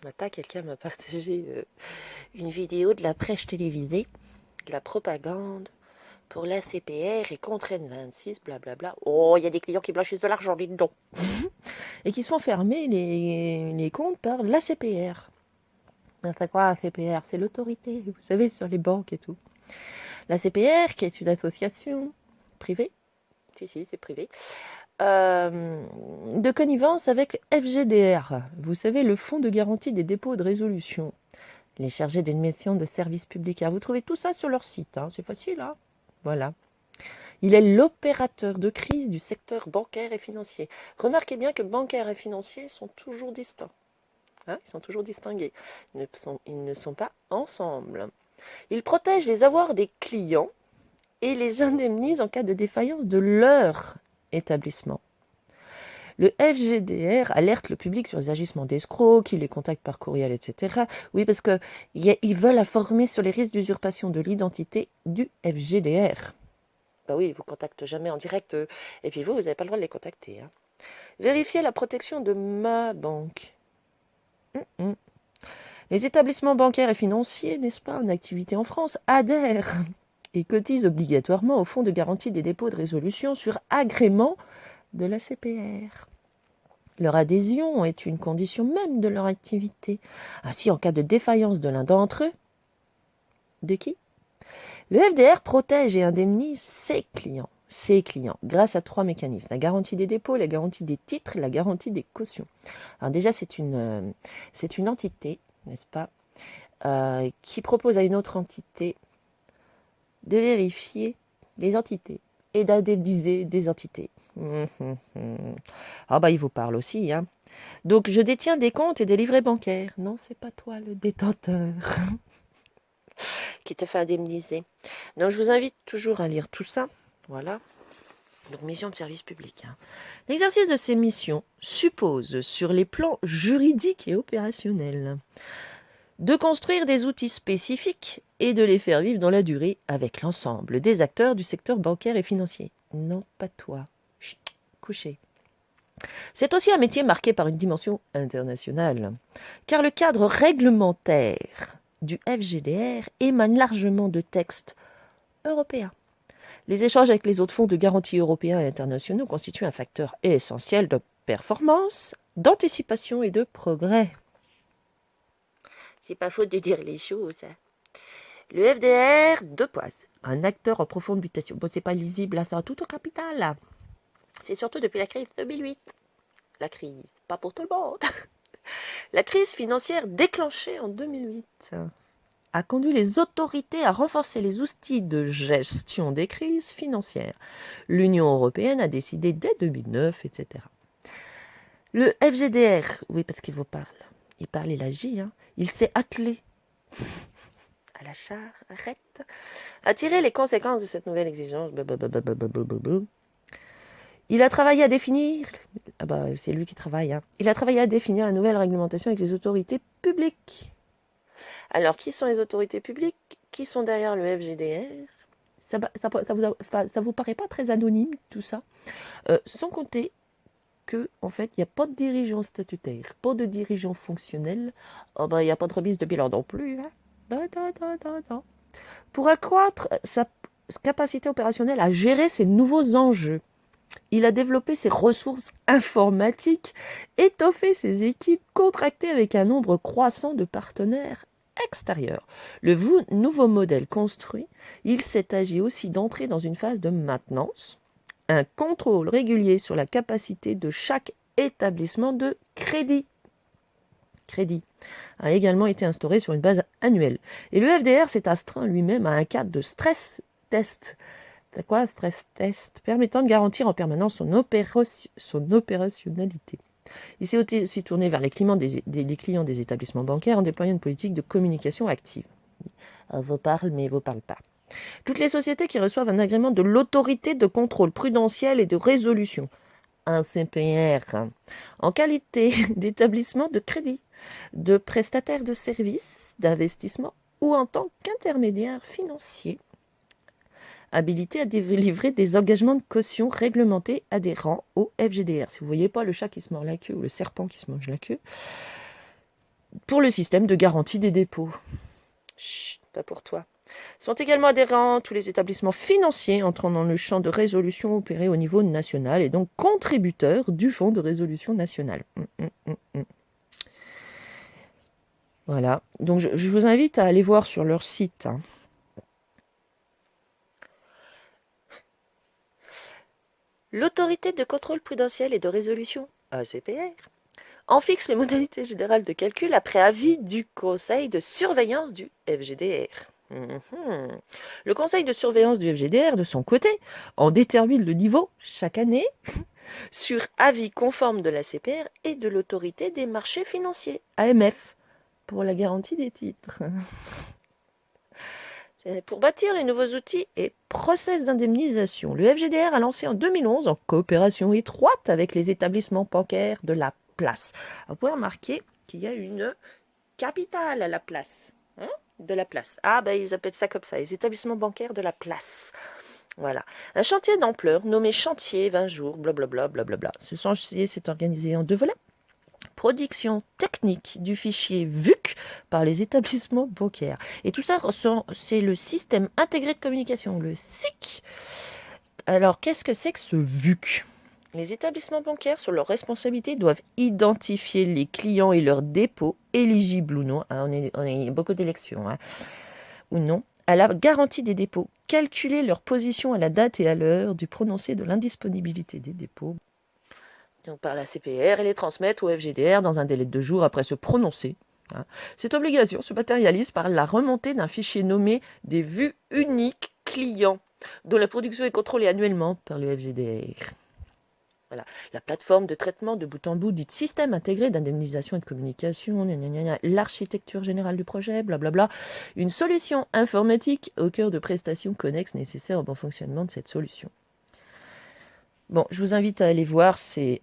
ce matin, quelqu'un m'a partagé une vidéo de la prêche télévisée, de la propagande pour l'ACPR et contre N26, blablabla. Oh, il y a des clients qui blanchissent de l'argent, dites donc. Et qui se font fermer les comptes par l'ACPR. C'est quoi l'ACPR? C'est l'autorité, vous savez, sur les banques et tout. L'ACPR, qui est une association privée, si, c'est privé, de connivence avec FGDR, vous savez, le Fonds de garantie des dépôts et de résolution. Les chargés d'une mission de service public. Vous trouvez tout ça sur leur site, hein, c'est facile, hein. Voilà. Il est l'opérateur de crise du secteur bancaire et financier. Remarquez bien que bancaire et financier sont toujours distincts. Hein, ils sont toujours distingués. Ils ne sont pas ensemble. Il protège les avoirs des clients et les indemnise en cas de défaillance de leur établissement. Le FGDR alerte le public sur les agissements d'escrocs, qui les contactent par courriel, etc. Oui, parce qu'ils veulent informer sur les risques d'usurpation de l'identité du FGDR. Bah oui, ils ne vous contactent jamais en direct, et puis vous n'avez pas le droit de les contacter. Hein. Vérifiez la protection de ma banque. Les établissements bancaires et financiers, n'est-ce pas, en activité en France, adhèrent et cotisent obligatoirement au Fonds de garantie des dépôts et de résolution sur agrément de la CPR. Leur adhésion est une condition même de leur activité. Ainsi, en cas de défaillance de l'un d'entre eux, de qui? Le FDR protège et indemnise ses clients, grâce à 3 mécanismes. La garantie des dépôts, la garantie des titres, la garantie des cautions. Alors déjà, c'est une entité, n'est-ce pas, qui propose à une autre entité de vérifier les entités et d'indemniser des entités. Ah bah il vous parle aussi, hein. Donc je détiens des comptes et des livrets bancaires. Non, c'est pas toi le détenteur qui te fait indemniser. Donc je vous invite toujours à lire tout ça. Voilà. Donc mission de service public. Hein. L'exercice de ces missions suppose, sur les plans juridiques et opérationnels, de construire des outils spécifiques et de les faire vivre dans la durée avec l'ensemble des acteurs du secteur bancaire et financier. Non, pas toi. Chut, couchez. C'est aussi un métier marqué par une dimension internationale, car le cadre réglementaire du FGDR émane largement de textes européens. Les échanges avec les autres fonds de garantie européens et internationaux constituent un facteur essentiel de performance, d'anticipation et de progrès. C'est pas faute de dire les choses. Hein. Le FDR, un acteur en profonde mutation. Bon, c'est pas lisible, là, ça a tout au capital, là. C'est surtout depuis la crise 2008. La crise, pas pour tout le monde. La crise financière déclenchée en 2008 a conduit les autorités à renforcer les outils de gestion des crises financières. L'Union européenne a décidé dès 2009, etc. Le FGDR, oui, parce qu'il vous parle. Il agit, hein. Il s'est attelé à la charrette, à tirer les conséquences de cette nouvelle exigence. Il a travaillé à définir, c'est lui qui travaille, hein. Il a travaillé à définir la nouvelle réglementation avec les autorités publiques. Alors, qui sont les autorités publiques? Qui sont derrière le FGDR? Ça vous paraît pas très anonyme, tout ça? Sans compter que, en fait, il n'y a pas de dirigeant statutaire, pas de dirigeant fonctionnel. Il n'y a pas de remise de bilan non plus. Hein. Non. Pour accroître sa capacité opérationnelle à gérer ces nouveaux enjeux, il a développé ses ressources informatiques, étoffé ses équipes, contracté avec un nombre croissant de partenaires extérieurs. Le nouveau modèle construit, il s'est agi aussi d'entrer dans une phase de maintenance, un contrôle régulier sur la capacité de chaque établissement de crédit a également été instauré sur une base annuelle. Et le FDR s'est astreint lui-même à un cadre de stress test. C'est quoi, stress test? Permettant de garantir en permanence son opérationnalité. Il s'est aussi tourné vers les clients des établissements bancaires en déployant une politique de communication active. Vous parle, mais vous parle pas. Toutes les sociétés qui reçoivent un agrément de l'autorité de contrôle prudentiel et de résolution, un CPR, en qualité d'établissement de crédit, de prestataire de services, d'investissement ou en tant qu'intermédiaire financier, habilité à délivrer des engagements de caution réglementés adhérents au FGDR. Si vous ne voyez pas le chat qui se mord la queue ou le serpent qui se mange la queue, pour le système de garantie des dépôts. Chut, pas pour toi. Sont également adhérents tous les établissements financiers entrant dans le champ de résolution opéré au niveau national et donc contributeurs du Fonds de résolution national. Voilà, donc je vous invite à aller voir sur leur site. L'autorité de contrôle prudentiel et de résolution, ACPR, en fixe les modalités générales de calcul après avis du conseil de surveillance du FGDR. Le conseil de surveillance du FGDR, de son côté, en détermine le niveau chaque année sur avis conforme de l'ACPR et de l'autorité des marchés financiers, AMF, pour la garantie des titres. Pour bâtir les nouveaux outils et process d'indemnisation, le FGDR a lancé en 2011, en coopération étroite avec les établissements bancaires de la place. Vous pouvez remarquer qu'il y a une capitale à la place. De la place. Ah, ben ils appellent ça comme ça, les établissements bancaires de la place. Voilà. Un chantier d'ampleur nommé chantier 20 jours, blablabla, blablabla. Ce chantier s'est organisé en 2 volets. Production technique du fichier VUC par les établissements bancaires. Et tout ça, c'est le système intégré de communication, le SIC. Alors, qu'est-ce que c'est que ce VUC ? Les établissements bancaires, sur leur responsabilité, doivent identifier les clients et leurs dépôts, éligibles ou non, on est beaucoup d'élections, ou non, à la garantie des dépôts, calculer leur position à la date et à l'heure du prononcé de l'indisponibilité des dépôts donc par la CPR et les transmettre au FGDR dans un délai de 2 jours après ce prononcé. Cette obligation se matérialise par la remontée d'un fichier nommé des vues uniques clients, dont la production est contrôlée annuellement par le FGDR. Voilà. La plateforme de traitement de bout en bout, dite système intégré d'indemnisation et de communication, l'architecture générale du projet, blablabla, une solution informatique au cœur de prestations connexes nécessaires au bon fonctionnement de cette solution. Bon, je vous invite à aller voir, c'est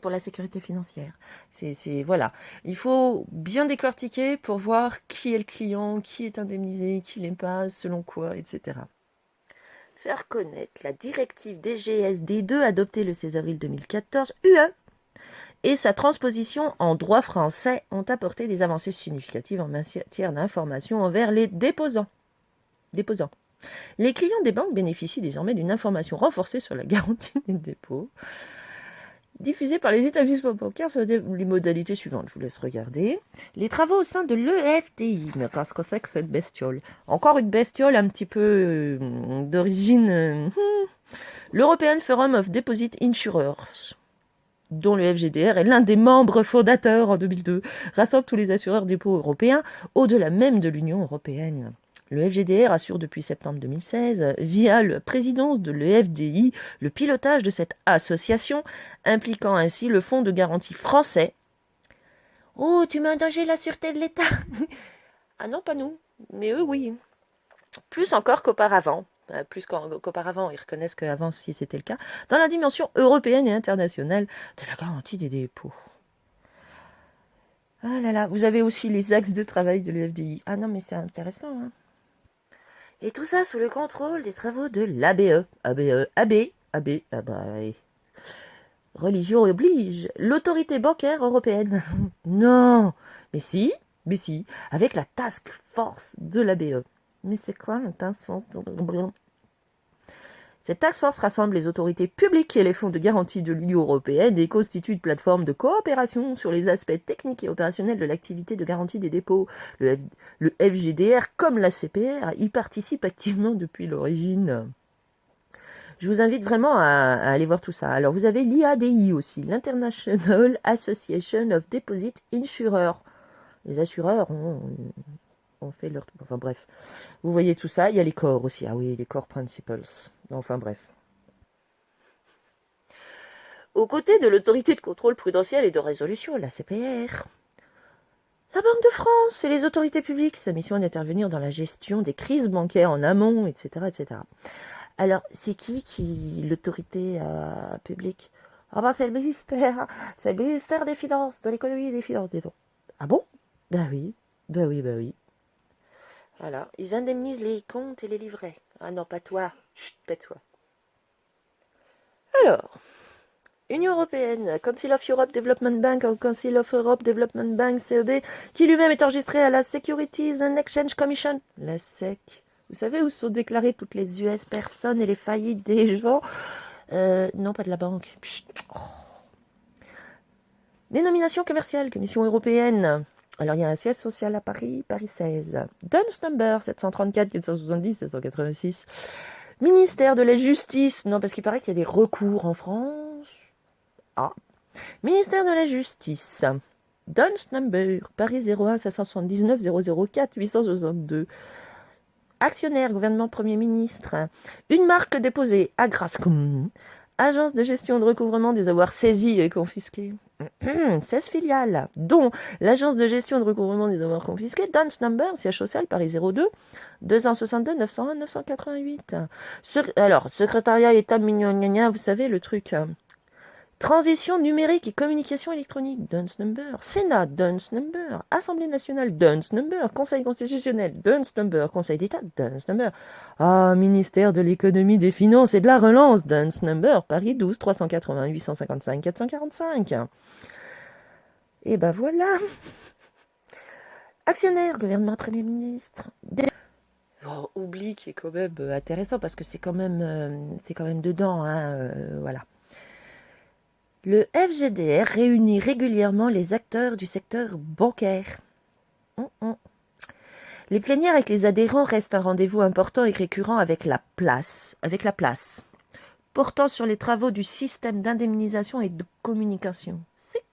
pour la sécurité financière. Voilà. Il faut bien décortiquer pour voir qui est le client, qui est indemnisé, qui l'est pas, selon quoi, etc. Faire connaître la directive DGSD2 adoptée le 16 avril 2014, UE, et sa transposition en droit français ont apporté des avancées significatives en matière d'information envers les déposants. Les clients des banques bénéficient désormais d'une information renforcée sur la garantie des dépôts, diffusée par les établissements bancaires sur les modalités suivantes. Je vous laisse regarder. Les travaux au sein de l'EFDI. Mais qu'est-ce que c'est que cette bestiole ? Encore une bestiole un petit peu d'origine... L'European Forum of Deposit Insurers, dont le FGDR est l'un des membres fondateurs en 2002, rassemble tous les assureurs dépôts européens au-delà même de l'Union européenne. Le FGDR assure depuis septembre 2016, via la présidence de l'EFDI, le pilotage de cette association, impliquant ainsi le Fonds de garantie français. Oh, tu mets en danger la sûreté de l'État. Ah non, pas nous, mais eux, oui. Plus encore qu'auparavant. Plus qu'auparavant, ils reconnaissent qu'avant, si c'était le cas, dans la dimension européenne et internationale de la garantie des dépôts. Ah là là, vous avez aussi les axes de travail de l'EFDI. Ah non, mais c'est intéressant, hein. Et tout ça sous le contrôle des travaux de l'ABE. AB, ah bah oui. Religion oblige. L'autorité bancaire européenne. Non, mais si, avec la task force de l'ABE. Mais c'est quoi la task force ? Cette task force rassemble les autorités publiques et les fonds de garantie de l'Union européenne et constitue une plateforme de coopération sur les aspects techniques et opérationnels de l'activité de garantie des dépôts. Le FGDR, comme la CPR, y participe activement depuis l'origine. Je vous invite vraiment à aller voir tout ça. Alors, vous avez l'IADI aussi, l'International Association of Deposit Insurers. Les assureurs ont fait leur... Enfin bref, vous voyez tout ça. Il y a les corps aussi. Ah oui, les core principles. Enfin bref. Aux côtés de l'autorité de contrôle prudentiel et de résolution, la CPR, la Banque de France et les autorités publiques, sa mission est d'intervenir dans la gestion des crises bancaires en amont, etc. etc. Alors, c'est qui l'autorité publique ? Ah ben c'est le ministère des Finances, de l'économie et des finances, dis donc. Ah bon ? Ben oui. Voilà, ils indemnisent les comptes et les livrets. Ah non, pas toi. Chut, pas toi. Alors, Union européenne, Council of Europe Development Bank ou Council of Europe Development Bank, CEB, qui lui-même est enregistré à la Securities and Exchange Commission, la SEC. Vous savez où sont déclarées toutes les US personnes et les faillites des gens? Non, pas de la banque. Oh. Dénomination commerciale, Commission européenne. Alors, il y a un siège social à Paris, Paris 16. Duns number 734 470 786. Ministère de la Justice. Non, parce qu'il paraît qu'il y a des recours en France. Ah. Ministère de la Justice. Duns number Paris 01 579 004 862. Actionnaire, gouvernement, Premier ministre. Une marque déposée à Grascom. Agence de gestion de recouvrement des avoirs saisis et confisqués. 16 filiales, dont l'agence de gestion de recouvrement des avoirs confisqués, Dance Number, siège social, Paris 02, 262 901 988. Alors, secrétariat État mignon, vous savez, le truc. Transition numérique et communication électronique, Duns Number. Sénat, Duns Number. Assemblée nationale, Duns Number. Conseil constitutionnel, Duns Number. Conseil d'État, Duns Number. Ah, ministère de l'économie, des finances et de la relance, Duns Number. Paris 12 380 855 445. Et ben voilà. Actionnaire, gouvernement, Premier ministre. Oh, oubli qui est quand même intéressant parce que c'est quand même dedans, hein, voilà. Le FGDR réunit régulièrement les acteurs du secteur bancaire. Les plénières avec les adhérents restent un rendez-vous important et récurrent avec la place, portant sur les travaux du système d'indemnisation et de communication, SIC,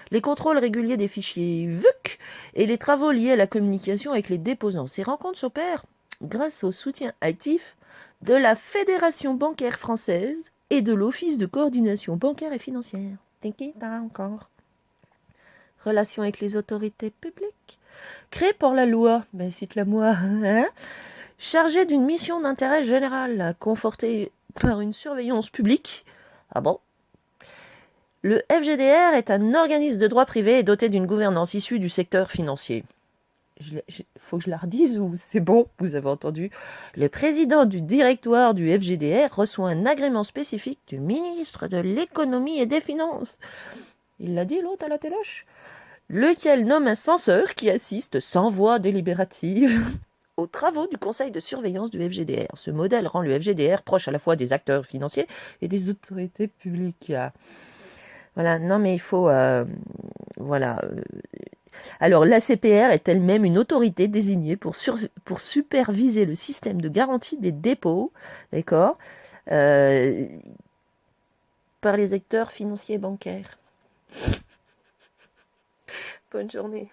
les contrôles réguliers des fichiers VUC et les travaux liés à la communication avec les déposants. Ces rencontres s'opèrent grâce au soutien actif de la Fédération bancaire française et de l'Office de coordination bancaire et financière. Encore. Relations avec les autorités publiques. Créé par la loi, cite-la-moi, hein, chargé d'une mission d'intérêt général, confortée par une surveillance publique. Ah bon? Le FGDR est un organisme de droit privé doté d'une gouvernance issue du secteur financier. Faut que je la redise ou c'est bon, vous avez entendu? Le président du directoire du FGDR reçoit un agrément spécifique du ministre de l'économie et des finances. Il l'a dit l'autre à la téloche? Lequel nomme un censeur qui assiste sans voix délibérative aux travaux du conseil de surveillance du FGDR. Ce modèle rend le FGDR proche à la fois des acteurs financiers et des autorités publiques. Voilà, non mais il faut... voilà... Alors, l'ACPR est elle-même une autorité désignée pour superviser le système de garantie des dépôts, d'accord, par les acteurs financiers et bancaires. Bonne journée.